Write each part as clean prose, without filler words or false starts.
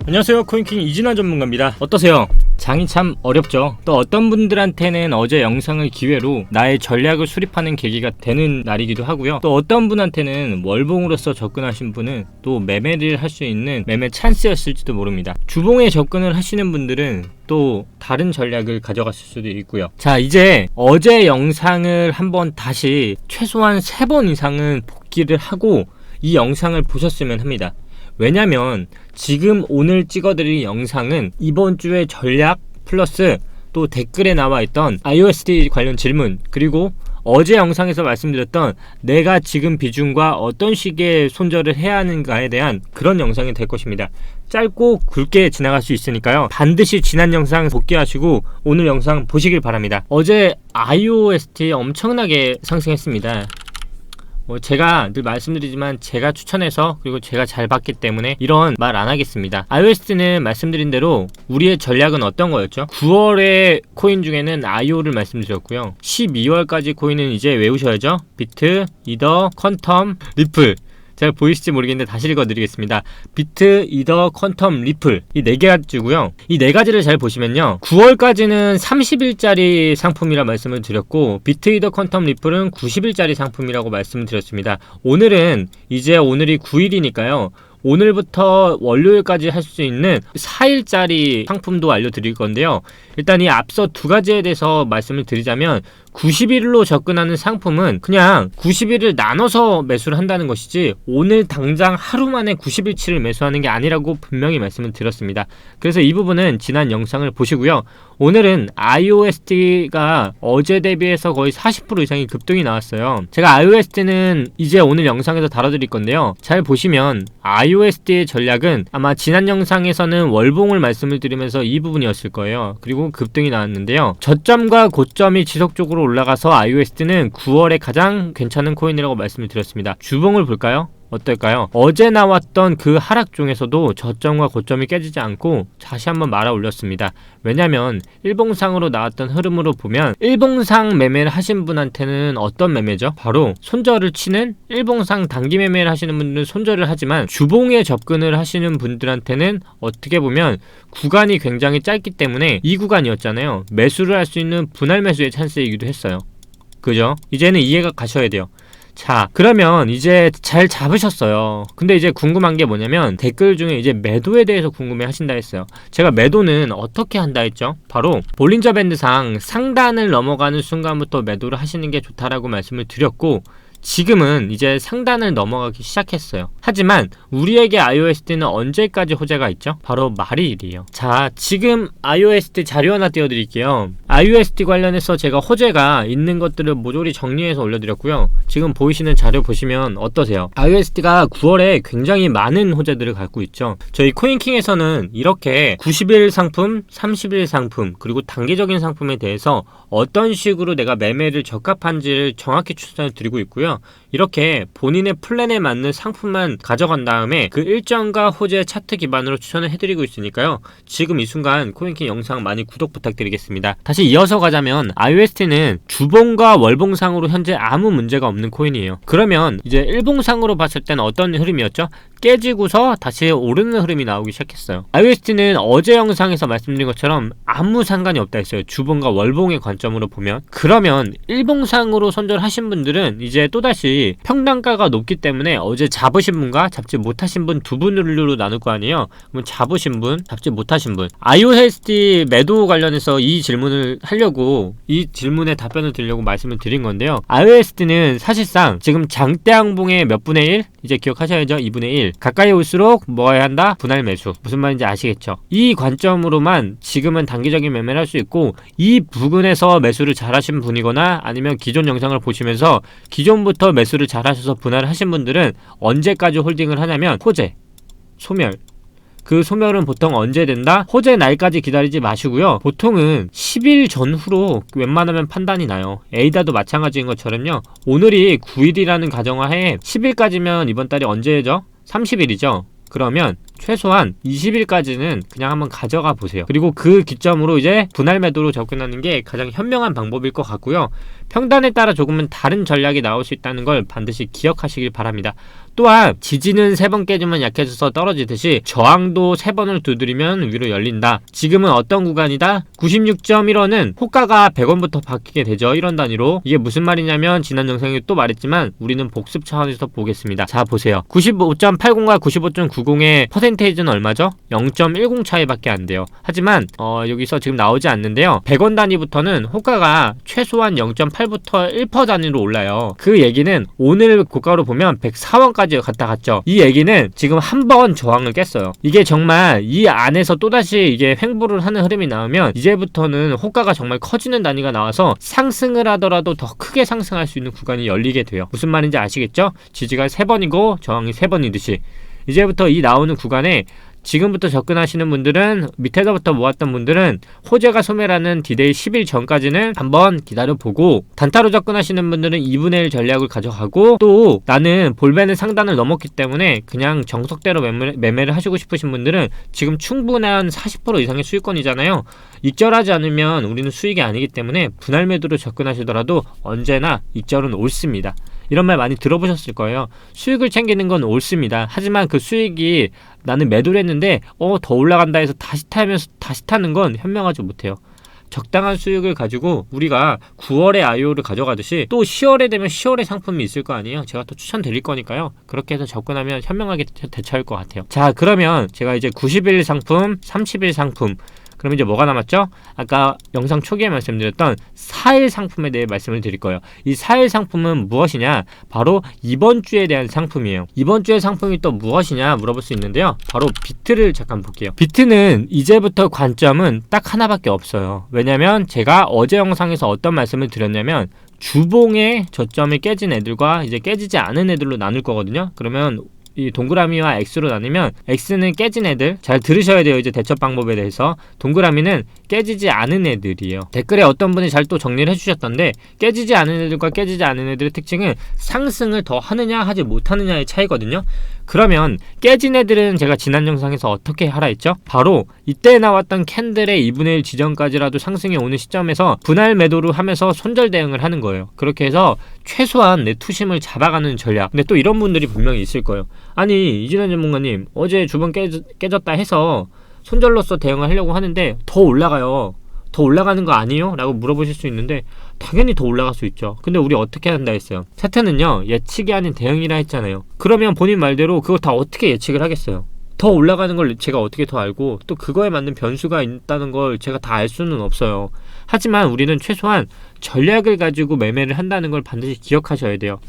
안녕하세요, 코인킹 이진환 전문가입니다. 어떠세요? 장이 참 어렵죠. 또 어떤 분들한테는 어제 영상을 기회로 나의 전략을 수립하는 계기가 되는 날이기도 하고요. 또 어떤 분한테는 월봉으로서 접근하신 분은 또 매매를 할 수 있는 매매 찬스였을지도 모릅니다. 주봉에 접근을 하시는 분들은 또 다른 전략을 가져갔을 수도 있고요. 자, 이제 어제 영상을 한번 다시 최소한 3번 이상은 복기를 하고 이 영상을 보셨으면 합니다. 왜냐면 지금 오늘 찍어드릴 영상은 이번 주의 전략 플러스 또 댓글에 나와 있던 IOST 관련 질문, 그리고 어제 영상에서 말씀드렸던 내가 지금 비중과 어떤 식의 손절을 해야 하는가에 대한 그런 영상이 될 것입니다. 짧고 굵게 지나갈 수 있으니까요, 반드시 지난 영상 복귀하시고 오늘 영상 보시길 바랍니다. 어제 IOST 엄청나게 상승했습니다. 제가 늘 말씀드리지만 제가 추천해서 그리고 제가 잘 봤기 때문에 이런 말 안 하겠습니다. IOST는 말씀드린 대로 우리의 전략은 어떤 거였죠? 9월에 코인 중에는 IO를 말씀드렸고요. 12월까지 코인은 이제 외우셔야죠. 비트, 이더, 퀀텀, 리플. 잘 보이실지 모르겠는데 다시 읽어드리겠습니다. 비트, 이더, 퀀텀, 리플, 이 4가지고요. 이 4가지를 잘 보시면요, 9월까지는 30일짜리 상품이라 말씀을 드렸고, 비트, 이더, 퀀텀, 리플은 90일짜리 상품이라고 말씀을 드렸습니다. 오늘은 이제 오늘이 9일이니까요 오늘부터 월요일까지 할 수 있는 4일짜리 상품도 알려드릴 건데요, 일단 이 앞서 2가지에 대해서 말씀을 드리자면 90일로 접근하는 상품은 그냥 90일을 나눠서 매수를 한다는 것이지 오늘 당장 하루 만에 90일치를 매수하는 게 아니라고 분명히 말씀을 드렸습니다. 그래서 이 부분은 지난 영상을 보시고요. 오늘은 IOST가 어제 대비해서 거의 40% 이상의 급등이 나왔어요. 제가 IOST는 이제 오늘 영상에서 다뤄드릴 건데요, 잘 보시면 IOST의 전략은 아마 지난 영상에서는 월봉을 말씀을 드리면서 이 부분이었을 거예요. 그리고 급등이 나왔는데요, 저점과 고점이 지속적으로 올라가서 IOST는 9월에 가장 괜찮은 코인이라고 말씀을 드렸습니다. 주봉을 볼까요? 어떨까요? 어제 나왔던 그 하락 중에서도 저점과 고점이 깨지지 않고 다시 한번 말아 올렸습니다. 왜냐면 일봉상으로 나왔던 흐름으로 보면 일봉상 매매를 하신 분한테는 어떤 매매죠? 바로 손절을 치는, 일봉상 단기 매매를 하시는 분들은 손절을 하지만 주봉에 접근을 하시는 분들한테는 어떻게 보면 구간이 굉장히 짧기 때문에 이 구간이었잖아요. 매수를 할 수 있는 분할 매수의 찬스이기도 했어요. 그죠? 이제는 이해가 가셔야 돼요. 자, 그러면 이제 잘 잡으셨어요. 근데 이제 궁금한 게 뭐냐면 댓글 중에 이제 매도에 대해서 궁금해 하신다 했어요. 제가 매도는 어떻게 한다 했죠? 바로 볼린저 밴드상 상단을 넘어가는 순간부터 매도를 하시는 게 좋다라고 말씀을 드렸고, 지금은 이제 상단을 넘어가기 시작했어요. 하지만 우리에게 IOST는 언제까지 호재가 있죠? 바로 말일이에요. 자, 지금 IOST 자료 하나 띄워드릴게요. IOST 관련해서 제가 호재가 있는 것들을 모조리 정리해서 올려드렸고요. 지금 보이시는 자료 보시면 어떠세요? IOST가 9월에 굉장히 많은 호재들을 갖고 있죠. 저희 코인킹에서는 이렇게 90일 상품, 30일 상품, 그리고 단기적인 상품에 대해서 어떤 식으로 내가 매매를 적합한지를 정확히 추천을 드리고 있고요. 이렇게 본인의 플랜에 맞는 상품만 가져간 다음에 그 일정과 호재 차트 기반으로 추천을 해드리고 있으니까요, 지금 이 순간 코인킹 영상 많이 구독 부탁드리겠습니다. 다시 이어서 가자면 IOST는 주봉과 월봉상으로 현재 아무 문제가 없는 코인이에요. 그러면 이제 일봉상으로 봤을 때는 어떤 흐름이었죠? 깨지고서 다시 오르는 흐름이 나오기 시작했어요. IOST는 어제 영상에서 말씀드린 것처럼 아무 상관이 없다 했어요. 주봉과 월봉의 관점으로 보면. 그러면 일봉상으로 손절하신 분들은 이제 또다시 평단가가 높기 때문에 어제 잡으신 분과 잡지 못하신 분 두 분류로 나눌 거 아니에요. 그럼 잡으신 분, 잡지 못하신 분. IOST 매도 관련해서 이 질문을 하려고, 이 질문에 답변을 드리려고 말씀을 드린 건데요, IOST는 사실상 지금 장대항봉의 몇 분의 1? 이제 기억하셔야죠. 2분의 1. 가까이 올수록 뭐 해야 한다? 분할 매수. 무슨 말인지 아시겠죠? 이 관점으로만 지금은 단기적인 매매를 할 수 있고, 이 부근에서 매수를 잘 하신 분이거나 아니면 기존 영상을 보시면서 기존부터 매수를 잘 하셔서 분할을 하신 분들은 언제까지 홀딩을 하냐면 호재, 소멸. 그 소멸은 보통 언제 된다? 호재 날까지 기다리지 마시고요. 보통은 10일 전후로 웬만하면 판단이 나요. 에이다도 마찬가지인 것처럼요, 오늘이 9일이라는 가정하에 10일까지면 이번 달이 언제죠? 30일이죠. 그러면 최소한 20일까지는 그냥 한번 가져가 보세요. 그리고 그 기점으로 이제 분할 매도로 접근하는 게 가장 현명한 방법일 것 같고요. 평단에 따라 조금은 다른 전략이 나올 수 있다는 걸 반드시 기억하시길 바랍니다. 또한 지지는 3번 깨지면 약해져서 떨어지듯이 저항도 3번을 두드리면 위로 열린다. 지금은 어떤 구간이다? 96.15는 호가가 100원부터 바뀌게 되죠. 1원 단위로. 이게 무슨 말이냐면 지난 영상에 또 말했지만 우리는 복습 차원에서 보겠습니다. 자 보세요. 95.80과 95.90의 퍼센테이지는 얼마죠? 0.10 차이밖에 안 돼요. 하지만 여기서 지금 나오지 않는데요. 100원 단위부터는 호가가 최소한 0.8부터 1% 단위로 올라요. 그 얘기는 오늘 고가로 보면 104원까지 갔다 갔죠. 이 얘기는 지금 한 번 저항을 깼어요. 이게 정말 이 안에서 또다시 이게 횡보를 하는 흐름이 나오면 이제부터는 호가가 정말 커지는 단위가 나와서 상승을 하더라도 더 크게 상승할 수 있는 구간이 열리게 돼요. 무슨 말인지 아시겠죠? 지지가 3번이고 저항이 3번이듯이 이제부터 이 나오는 구간에 지금부터 접근하시는 분들은 밑에서부터 모았던 분들은 호재가 소멸하는 디데이 10일 전까지는 한번 기다려보고 단타로 접근하시는 분들은 2분의 1 전략을 가져가고 또 나는 볼베는 상단을 넘었기 때문에 그냥 정석대로 매매를 하시고 싶으신 분들은 지금 충분한 40% 이상의 수익권이잖아요. 익절하지 않으면 우리는 수익이 아니기 때문에 분할 매도로 접근하시더라도 언제나 익절은 옳습니다. 이런 말 많이 들어보셨을 거예요. 수익을 챙기는 건 옳습니다. 하지만 그 수익이 나는 매도를 했는데 더 올라간다 해서 다시 타는 건 현명하지 못해요. 적당한 수익을 가지고 우리가 9월에 IO를 가져가듯이 또 10월에 되면 10월에 상품이 있을 거 아니에요. 제가 또 추천드릴 거니까요. 그렇게 해서 접근하면 현명하게 대처할 것 같아요. 자 그러면 제가 이제 90일 상품, 30일 상품 그럼 이제 뭐가 남았죠? 아까 영상 초기에 말씀드렸던 4일 상품에 대해 말씀을 드릴 거예요. 이 4일 상품은 무엇이냐? 바로 이번 주에 대한 상품이에요. 이번 주의 상품이 또 무엇이냐 물어볼 수 있는데요. 바로 비트를 잠깐 볼게요. 비트는 이제부터 관점은 딱 하나밖에 없어요. 왜냐면 제가 어제 영상에서 어떤 말씀을 드렸냐면 주봉의 저점이 깨진 애들과 이제 깨지지 않은 애들로 나눌 거거든요. 그러면 이 동그라미와 X로 나누면 X는 깨진 애들, 잘 들으셔야 돼요. 이제 대처 방법에 대해서. 동그라미는 깨지지 않은 애들이에요. 댓글에 어떤 분이 잘 또 정리를 해주셨던데 깨지지 않은 애들과 깨지지 않은 애들의 특징은 상승을 더 하느냐 하지 못하느냐의 차이거든요. 그러면 깨진 애들은 제가 지난 영상에서 어떻게 하라 했죠? 바로 이때 나왔던 캔들의 2분의 1 지점까지라도 상승이 오는 시점에서 분할 매도를 하면서 손절 대응을 하는 거예요. 그렇게 해서 최소한 내 투심을 잡아가는 전략. 근데 또 이런 분들이 분명히 있을 거예요. 아니 이진환 전문가님 어제 주봉 깨졌다 해서 손절로서 대응을 하려고 하는데 더 올라가요. 더 올라가는 거 아니에요? 라고 물어보실 수 있는데 당연히 더 올라갈 수 있죠. 근데 우리 어떻게 한다 했어요? 차트는요 예측이 아닌 대응이라 했잖아요. 그러면 본인 말대로 그거 다 어떻게 예측을 하겠어요? 더 올라가는 걸 제가 어떻게 더 알고 또 그거에 맞는 변수가 있다는 걸 제가 다 알 수는 없어요. 하지만 우리는 최소한 전략을 가지고 매매를 한다는 걸 반드시 기억하셔야 돼요.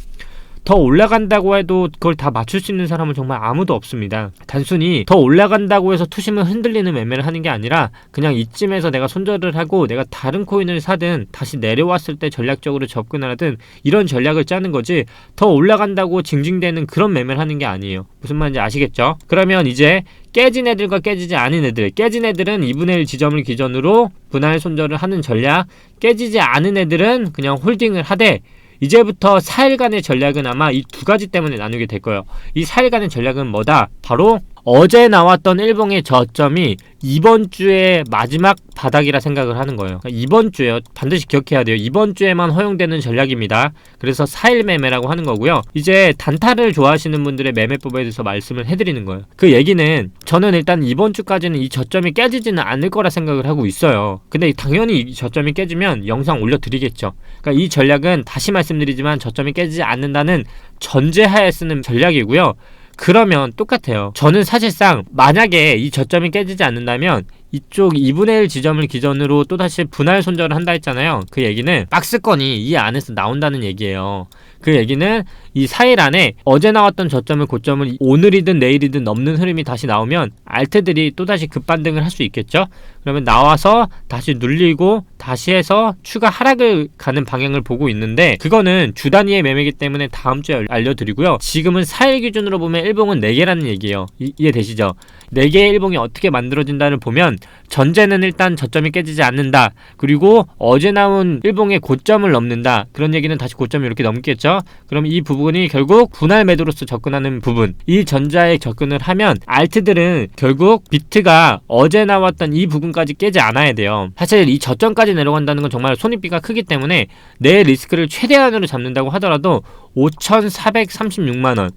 더 올라간다고 해도 그걸 다 맞출 수 있는 사람은 정말 아무도 없습니다. 단순히 더 올라간다고 해서 투심을 흔들리는 매매를 하는 게 아니라 그냥 이쯤에서 내가 손절을 하고 내가 다른 코인을 사든 다시 내려왔을 때 전략적으로 접근하든 이런 전략을 짜는 거지 더 올라간다고 징징대는 그런 매매를 하는 게 아니에요. 무슨 말인지 아시겠죠? 그러면 이제 깨진 애들과 깨지지 않은 애들, 깨진 애들은 2분의 1 지점을 기준으로 분할 손절을 하는 전략, 깨지지 않은 애들은 그냥 홀딩을 하되 이제부터 4일간의 전략은 아마 이 두 가지 때문에 나누게 될 거예요. 이 4일간의 전략은 뭐다? 바로 어제 나왔던 일봉의 저점이 이번 주의 마지막 바닥이라 생각을 하는 거예요. 그러니까 이번 주에요. 반드시 기억해야 돼요. 이번 주에만 허용되는 전략입니다. 그래서 4일 매매라고 하는 거고요. 이제 단타를 좋아하시는 분들의 매매법에 대해서 말씀을 해드리는 거예요. 그 얘기는 저는 일단 이번 주까지는 이 저점이 깨지지는 않을 거라 생각을 하고 있어요. 근데 당연히 이 저점이 깨지면 영상 올려드리겠죠. 그러니까 이 전략은 다시 말씀드리지만 저점이 깨지지 않는다는 전제하에 쓰는 전략이고요. 그러면 똑같아요. 저는 사실상 만약에 이 저점이 깨지지 않는다면 이쪽 2분의 1 지점을 기준으로 또다시 분할 손절을 한다 했잖아요. 그 얘기는 박스권이 이 안에서 나온다는 얘기예요. 그 얘기는 이 4일 안에 어제 나왔던 저점을 고점을 오늘이든 내일이든 넘는 흐름이 다시 나오면 알트들이 또다시 급반등을 할 수 있겠죠. 그러면 나와서 다시 눌리고 다시 해서 추가 하락을 가는 방향을 보고 있는데 그거는 주 단위의 매매이기 때문에 다음 주에 알려드리고요. 지금은 4일 기준으로 보면 일봉은 4개라는 얘기예요. 이해되시죠? 4개의 일봉이 어떻게 만들어진다를 보면 보면 전제는 일단 저점이 깨지지 않는다. 그리고 어제 나온 일봉의 고점을 넘는다. 그런 얘기는 다시 고점이 이렇게 넘겠죠. 그럼 이 부분이 결국 분할 매도로서 접근하는 부분. 이 전자에 접근을 하면 알트들은 결국 비트가 어제 나왔던 이 부분까지 깨지 않아야 돼요. 사실 이 저점까지 내려간다는 건 정말 손익비가 크기 때문에 내 리스크를 최대한으로 잡는다고 하더라도 5,436만원,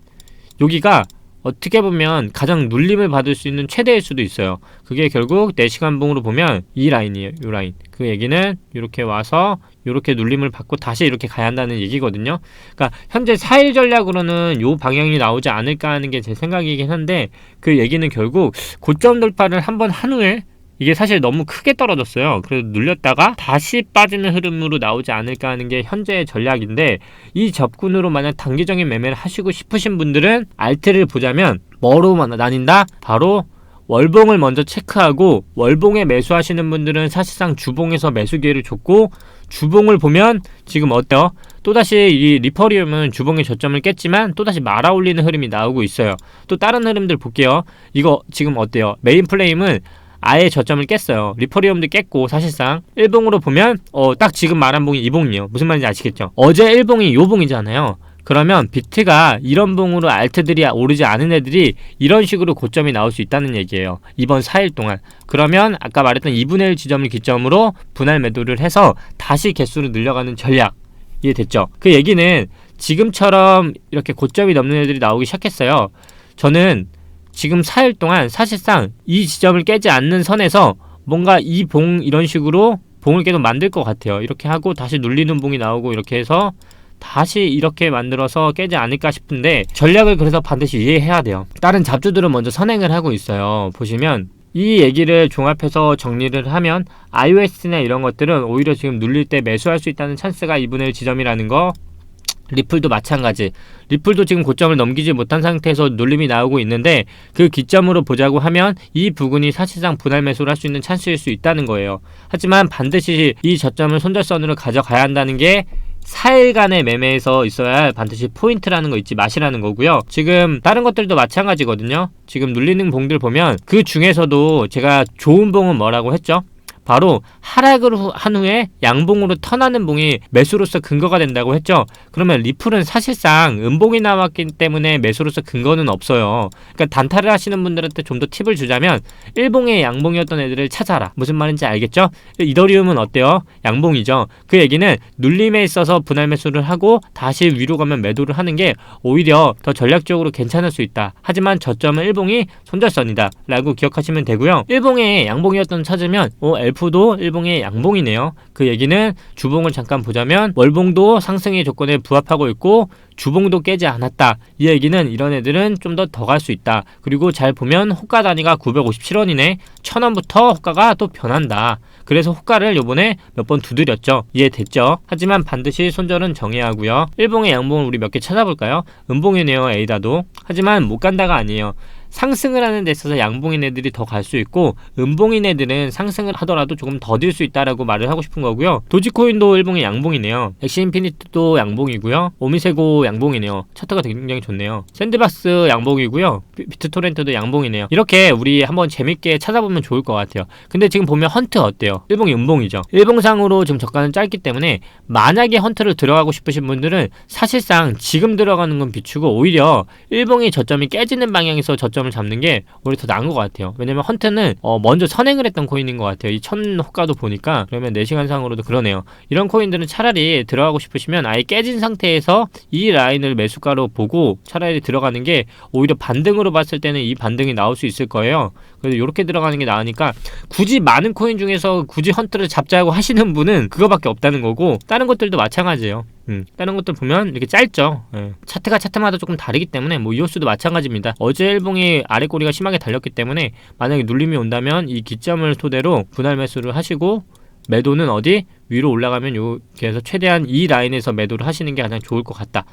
여기가 어떻게 보면 가장 눌림을 받을 수 있는 최대일 수도 있어요. 그게 결국 4시간봉으로 보면 이 라인이에요. 이 라인. 그 얘기는 이렇게 와서 이렇게 눌림을 받고 다시 이렇게 가야 한다는 얘기거든요. 그러니까 현재 4일 전략으로는 요 방향이 나오지 않을까 하는 게 제 생각이긴 한데, 그 얘기는 결국 고점 돌파를 한번 한 후에 이게 사실 너무 크게 떨어졌어요. 그래서 눌렸다가 다시 빠지는 흐름으로 나오지 않을까 하는 게 현재의 전략인데, 이 접근으로 만약 단기적인 매매를 하시고 싶으신 분들은 알트를 보자면 뭐로 나뉜다? 바로 월봉을 먼저 체크하고, 월봉에 매수하시는 분들은 사실상 주봉에서 매수 기회를 줬고, 주봉을 보면 지금 어때요? 또다시 이 리퍼리움은 주봉의 저점을 깼지만 또다시 말아 올리는 흐름이 나오고 있어요. 또 다른 흐름들 볼게요. 이거 지금 어때요? 메인 플레임은 아예 저점을 깼어요. 리퍼리움도 깼고, 사실상 일봉으로 보면 딱 지금 말한 봉이 이 봉이에요. 무슨 말인지 아시겠죠? 어제 일봉이 요 봉이잖아요. 그러면 비트가 이런 봉으로 알트들이 오르지 않은 애들이 이런 식으로 고점이 나올 수 있다는 얘기예요. 이번 4일 동안. 그러면 아까 말했던 2분의 1 지점을 기점으로 분할 매도를 해서 다시 개수를 늘려가는 전략. 이해됐죠? 그 얘기는 지금처럼 이렇게 고점이 넘는 애들이 나오기 시작했어요. 저는 지금 4일 동안 사실상 이 지점을 깨지 않는 선에서 뭔가 이 봉 이런 식으로 봉을 계속 만들 것 같아요. 이렇게 하고 다시 눌리는 봉이 나오고 이렇게 해서 다시 이렇게 만들어서 깨지 않을까 싶은데, 전략을 그래서 반드시 이해해야 돼요. 다른 잡주들은 먼저 선행을 하고 있어요. 보시면 이 얘기를 종합해서 정리를 하면 iOS나 이런 것들은 오히려 지금 눌릴 때 매수할 수 있다는 찬스가 2분의 1 지점이라는 거, 리플도 마찬가지. 리플도 지금 고점을 넘기지 못한 상태에서 눌림이 나오고 있는데, 그 기점으로 보자고 하면 이 부분이 사실상 분할 매수를 할 수 있는 찬스일 수 있다는 거예요. 하지만 반드시 이 저점을 손절선으로 가져가야 한다는 게 4일간의 매매에서 있어야 할 반드시 포인트라는 거 잊지 마시라는 거고요. 지금 다른 것들도 마찬가지거든요. 지금 눌리는 봉들 보면 그 중에서도 제가 좋은 봉은 뭐라고 했죠? 바로 하락을 한 후에 양봉으로 턴하는 봉이 매수로서 근거가 된다고 했죠. 그러면 리플은 사실상 음봉이 나왔기 때문에 매수로서 근거는 없어요. 그러니까 단타를 하시는 분들한테 좀 더 팁을 주자면 일봉의 양봉이었던 애들을 찾아라. 무슨 말인지 알겠죠? 이더리움은 어때요? 양봉이죠. 그 얘기는 눌림에 있어서 분할 매수를 하고 다시 위로 가면 매도를 하는 게 오히려 더 전략적으로 괜찮을 수 있다. 하지만 저점은 일봉이 손절선이다 라고 기억하시면 되고요. 일봉의 양봉이었던 찾으면 엘프도 일봉의 양봉이네요. 그 얘기는 주봉을 잠깐 보자면 월봉도 상승의 조건에 부합하고 있고 주봉도 깨지 않았다. 이 얘기는 이런 애들은 좀 더 갈 수 있다. 그리고 잘 보면 호가 단위가 957원이네. 1000원부터 호가가 또 변한다. 그래서 호가를 요번에 몇 번 두드렸죠. 이해됐죠? 하지만 반드시 손절은 정해야 하고요. 일봉의 양봉을 우리 몇 개 찾아볼까요? 음봉이네요. 에이다도. 하지만 못 간다가 아니에요. 상승을 하는 데 있어서 양봉인 애들이 더 갈 수 있고, 음봉인 애들은 상승을 하더라도 조금 더딜 수 있다라고 말을 하고 싶은 거고요. 도지코인도 일봉의 양봉이네요. 엑시인피니트도 양봉이고요. 오미세고 양봉이네요. 차트가 굉장히 좋네요. 샌드박스 양봉이고요. 비트토렌트도 양봉이네요. 이렇게 우리 한번 재밌게 찾아보면 좋을 것 같아요. 근데 지금 보면 헌트 어때요? 일봉이 음봉이죠. 일봉상으로 지금 저가는 짧기 때문에 만약에 헌트를 들어가고 싶으신 분들은 사실상 지금 들어가는 건 비추고 오히려 일봉의 저점이 깨지는 방향에서 저점을 잡는 게 오히려 더 나은 것 같아요. 왜냐면 헌트는 먼저 선행을 했던 코인인 것 같아요. 이 1000 호가도 보니까. 그러면 4시간상으로도 그러네요. 이런 코인들은 차라리 들어가고 싶으시면 아예 깨진 상태에서 이 라인을 매수가로 보고 차라리 들어가는 게 오히려 반등으로 봤을 때는 이 반등이 나올 수 있을 거예요. 그래서 이렇게 들어가는 게 나으니까 굳이 많은 코인 중에서 굳이 헌트를 잡자고 하시는 분은 그거밖에 없다는 거고, 다른 것들도 마찬가지예요. 다른 것들 보면 이렇게 짧죠. 차트가 차트마다 조금 다르기 때문에 이오스도 마찬가지입니다. 어제 일봉이 아래 꼬리가 심하게 달렸기 때문에 만약에 눌림이 온다면 이 기점을 토대로 분할 매수를 하시고, 매도는 어디? 위로 올라가면 이렇게 해서 최대한 이 라인에서 매도를 하시는 게 가장 좋을 것 같다.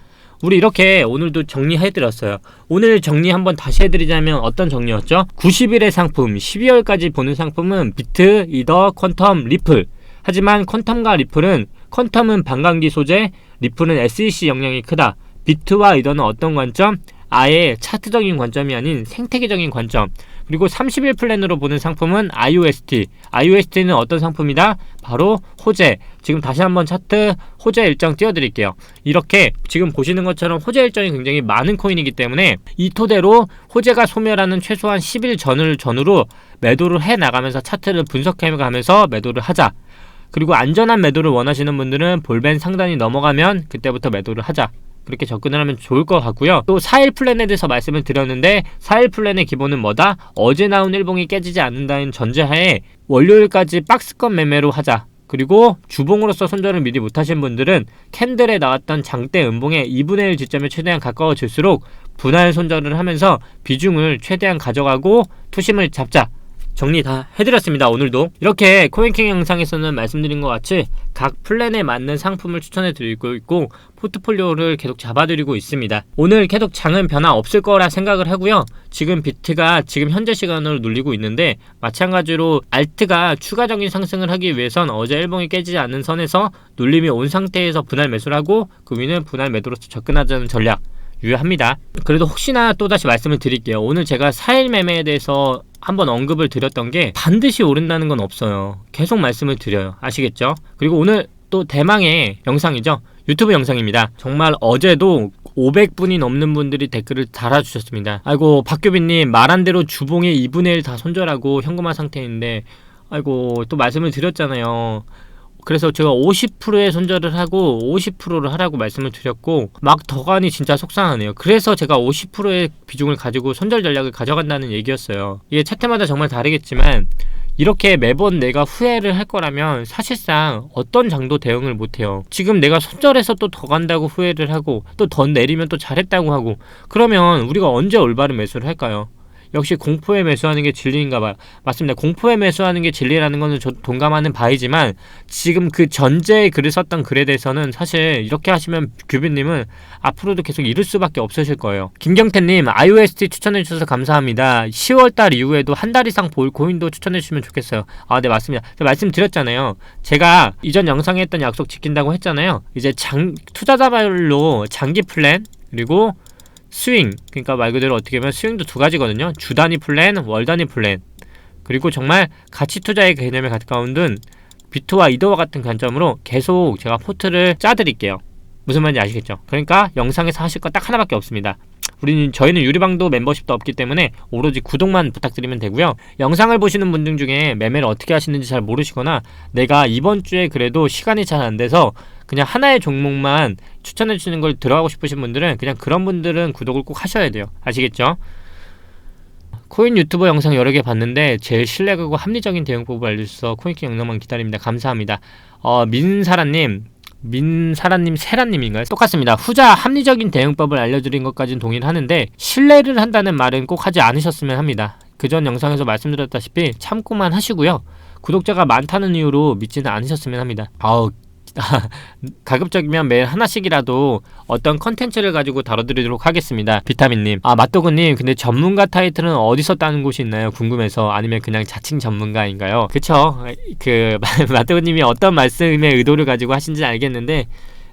우리 이렇게 오늘도 정리해드렸어요. 오늘 정리 한번 다시 해드리자면 어떤 정리였죠? 90일의 상품, 12월까지 보는 상품은 비트, 이더, 퀀텀, 리플. 하지만 퀀텀과 리플은, 퀀텀은 반감기 소재, 리플은 SEC 영향이 크다. 비트와 이더는 어떤 관점? 아예 차트적인 관점이 아닌 생태계적인 관점, 그리고 30일 플랜으로 보는 상품은 IOST. IOST는 어떤 상품이다? 바로 호재. 지금 다시 한번 차트 호재 일정 띄워드릴게요. 이렇게 지금 보시는 것처럼 호재 일정이 굉장히 많은 코인이기 때문에 이 토대로 호재가 소멸하는 최소한 10일 전으로 매도를 해 나가면서 차트를 분석해 가면서 매도를 하자. 그리고 안전한 매도를 원하시는 분들은 볼벤 상단이 넘어가면 그때부터 매도를 하자. 그렇게 접근을 하면 좋을 것 같고요. 또 4일 플랜에 대해서 말씀을 드렸는데 4일 플랜의 기본은 뭐다? 어제 나온 일봉이 깨지지 않는다는 전제하에 월요일까지 박스권 매매로 하자. 그리고 주봉으로서 손절을 미리 못하신 분들은 캔들에 나왔던 장대 음봉의 2분의 1 지점에 최대한 가까워질수록 분할 손절을 하면서 비중을 최대한 가져가고 투심을 잡자. 정리 다 해드렸습니다. 오늘도 이렇게 코인킹 영상에서는 말씀드린 것 같이 각 플랜에 맞는 상품을 추천해드리고 있고 포트폴리오를 계속 잡아드리고 있습니다. 오늘 계속 장은 변화 없을 거라 생각을 하고요. 지금 비트가 지금 현재 시간으로 눌리고 있는데 마찬가지로 알트가 추가적인 상승을 하기 위해선 어제 일봉이 깨지지 않는 선에서 눌림이 온 상태에서 분할 매수를 하고 그 위는 분할 매도로서 접근하자는 전략 유효합니다. 그래도 혹시나 또다시 말씀을 드릴게요. 오늘 제가 4일 매매에 대해서 한번 언급을 드렸던 게 반드시 오른다는 건 없어요. 계속 말씀을 드려요. 아시겠죠? 그리고 오늘 또 대망의 영상이죠. 유튜브 영상입니다. 정말 어제도 500분이 넘는 분들이 댓글을 달아주셨습니다. 아이고 박규빈님 말한 대로 주봉의 2분의 1 다 손절하고 현금화 상태인데 아이고 또 말씀을 드렸잖아요. 그래서 제가 50%의 손절을 하고 50%를 하라고 말씀을 드렸고 막 더 가니 진짜 속상하네요. 그래서 제가 50%의 비중을 가지고 손절 전략을 가져간다는 얘기였어요. 이게 차트마다 정말 다르겠지만 이렇게 매번 내가 후회를 할 거라면 사실상 어떤 장도 대응을 못해요. 지금 내가 손절해서 또 더 간다고 후회를 하고 또 더 내리면 또 잘했다고 하고 그러면 우리가 언제 올바른 매수를 할까요? 역시 공포에 매수하는 게 진리인가 봐요. 맞습니다. 공포에 매수하는 게 진리라는 거는 저 동감하는 바이지만 지금 그 전제에 글을 썼던 글에 대해서는 사실 이렇게 하시면 규빈님은 앞으로도 계속 잃을 수밖에 없으실 거예요. 김경태님 IOST 추천해주셔서 감사합니다. 10월달 이후에도 한 달 이상 볼 코인도 추천해주시면 좋겠어요. 아, 네 맞습니다. 제가 말씀드렸잖아요. 제가 이전 영상에 했던 약속 지킨다고 했잖아요. 이제 투자자별로 장기 플랜 그리고 스윙, 그러니까 말 그대로 어떻게 보면 스윙도 두 가지거든요. 주 단위 플랜, 월 단위 플랜, 그리고 정말 가치 투자의 개념에 가까운 비트와 이더와 같은 관점으로 계속 제가 포트를 짜드릴게요. 무슨 말인지 아시겠죠? 그러니까 영상에서 하실 거 딱 하나밖에 없습니다. 저희는 유리방도 멤버십도 없기 때문에 오로지 구독만 부탁드리면 되고요. 영상을 보시는 분들 중에 매매를 어떻게 하시는지 잘 모르시거나 내가 이번 주에 그래도 시간이 잘 안 돼서 그냥 하나의 종목만 추천해 주시는 걸 들어가고 싶으신 분들은 그냥 그런 분들은 구독을 꼭 하셔야 돼요. 아시겠죠? 코인 유튜버 영상 여러 개 봤는데 제일 신뢰가고 합리적인 대응법을 알려주셔서 코인킹 영상만 기다립니다. 감사합니다. 세라님인가요? 똑같습니다. 후자 합리적인 대응법을 알려드린 것까지는 동의를 하는데 신뢰를 한다는 말은 꼭 하지 않으셨으면 합니다. 그전 영상에서 말씀드렸다시피 참고만 하시고요. 구독자가 많다는 이유로 믿지는 않으셨으면 합니다. 가급적이면 매일 하나씩이라도 어떤 컨텐츠를 가지고 다뤄드리도록 하겠습니다. 비타민님, 맛도그님, 근데 전문가 타이틀은 어디서 따는 곳이 있나요? 궁금해서. 아니면 그냥 자칭 전문가인가요? 그쵸? 맛도그님이 어떤 말씀의 의도를 가지고 하신지 알겠는데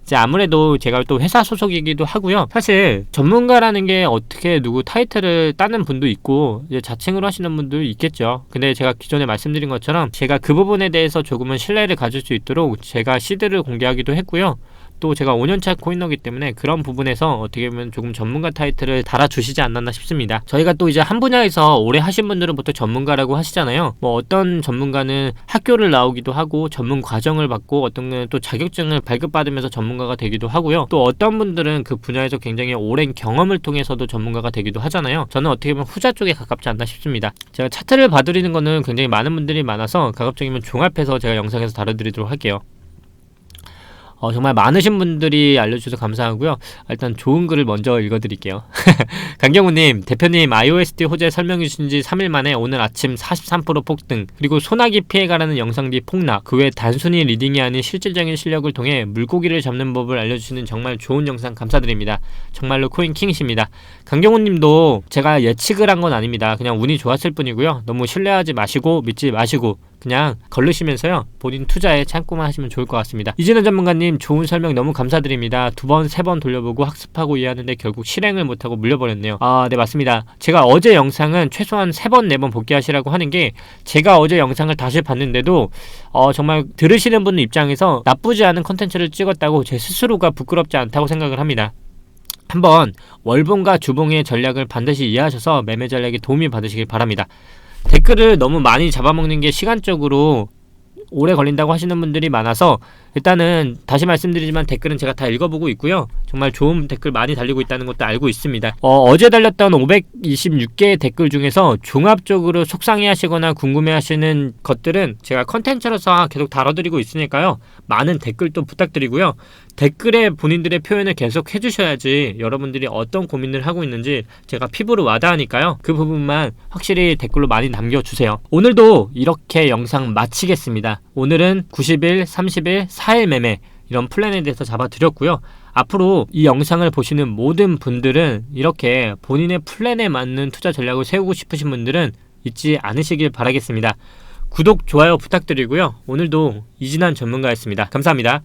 이제 아무래도 제가 또 회사 소속이기도 하고요. 사실 전문가라는 게 어떻게 누구 타이틀을 따는 분도 있고 이제 자칭으로 하시는 분도 있겠죠. 근데 제가 기존에 말씀드린 것처럼 제가 그 부분에 대해서 조금은 신뢰를 가질 수 있도록 제가 시드를 공개하기도 했고요. 또 제가 5년차 코인러기 때문에 그런 부분에서 어떻게 보면 조금 전문가 타이틀을 달아주시지 않았나 싶습니다. 저희가 또 이제 한 분야에서 오래 하신 분들은 보통 전문가라고 하시잖아요. 뭐 어떤 전문가는 학교를 나오기도 하고 전문 과정을 받고 어떤 분은 또 자격증을 발급받으면서 전문가가 되기도 하고요. 또 어떤 분들은 그 분야에서 굉장히 오랜 경험을 통해서도 전문가가 되기도 하잖아요. 저는 어떻게 보면 후자 쪽에 가깝지 않나 싶습니다. 제가 차트를 봐드리는 거는 굉장히 많은 분들이 많아서 가급적이면 종합해서 제가 영상에서 다뤄드리도록 할게요. 정말 많으신 분들이 알려주셔서 감사하고요. 일단 좋은 글을 먼저 읽어드릴게요. 강경우님, 대표님 IOST 호재 설명해 주신 지 3일 만에 오늘 아침 43% 폭등, 그리고 소나기 피해가라는 영상 뒤 폭락, 그 외 단순히 리딩이 아닌 실질적인 실력을 통해 물고기를 잡는 법을 알려주시는 정말 좋은 영상 감사드립니다. 정말로 코인킹이십니다. 강경우님도 제가 예측을 한 건 아닙니다. 그냥 운이 좋았을 뿐이고요. 너무 신뢰하지 마시고 믿지 마시고 그냥 걸르시면서요 본인 투자에 참고만 하시면 좋을 것 같습니다. 이진원 전문가님 좋은 설명 너무 감사드립니다. 2번, 3번 돌려보고 학습하고 이해하는데 결국 실행을 못하고 물려버렸네요. 네, 맞습니다. 제가 어제 영상은 최소한 3번, 4번 복귀하시라고 하는 게, 제가 어제 영상을 다시 봤는데도 정말 들으시는 분 입장에서 나쁘지 않은 컨텐츠를 찍었다고 제 스스로가 부끄럽지 않다고 생각을 합니다. 한번 월봉과 주봉의 전략을 반드시 이해하셔서 매매 전략에 도움이 받으시길 바랍니다. 댓글을 너무 많이 잡아먹는 게 시간적으로 오래 걸린다고 하시는 분들이 많아서 일단은 다시 말씀드리지만 댓글은 제가 다 읽어보고 있고요. 정말 좋은 댓글 많이 달리고 있다는 것도 알고 있습니다. 어제 달렸던 526개의 댓글 중에서 종합적으로 속상해하시거나 궁금해하시는 것들은 제가 컨텐츠로서 계속 다뤄드리고 있으니까요. 많은 댓글도 부탁드리고요. 댓글에 본인들의 표현을 계속 해주셔야지 여러분들이 어떤 고민을 하고 있는지 제가 피부로 와닿으니까요. 그 부분만 확실히 댓글로 많이 남겨주세요. 오늘도 이렇게 영상 마치겠습니다. 오늘은 90일, 30일, 4일 매매 이런 플랜에 대해서 잡아드렸고요. 앞으로 이 영상을 보시는 모든 분들은 이렇게 본인의 플랜에 맞는 투자 전략을 세우고 싶으신 분들은 잊지 않으시길 바라겠습니다. 구독, 좋아요 부탁드리고요. 오늘도 이진환 전문가였습니다. 감사합니다.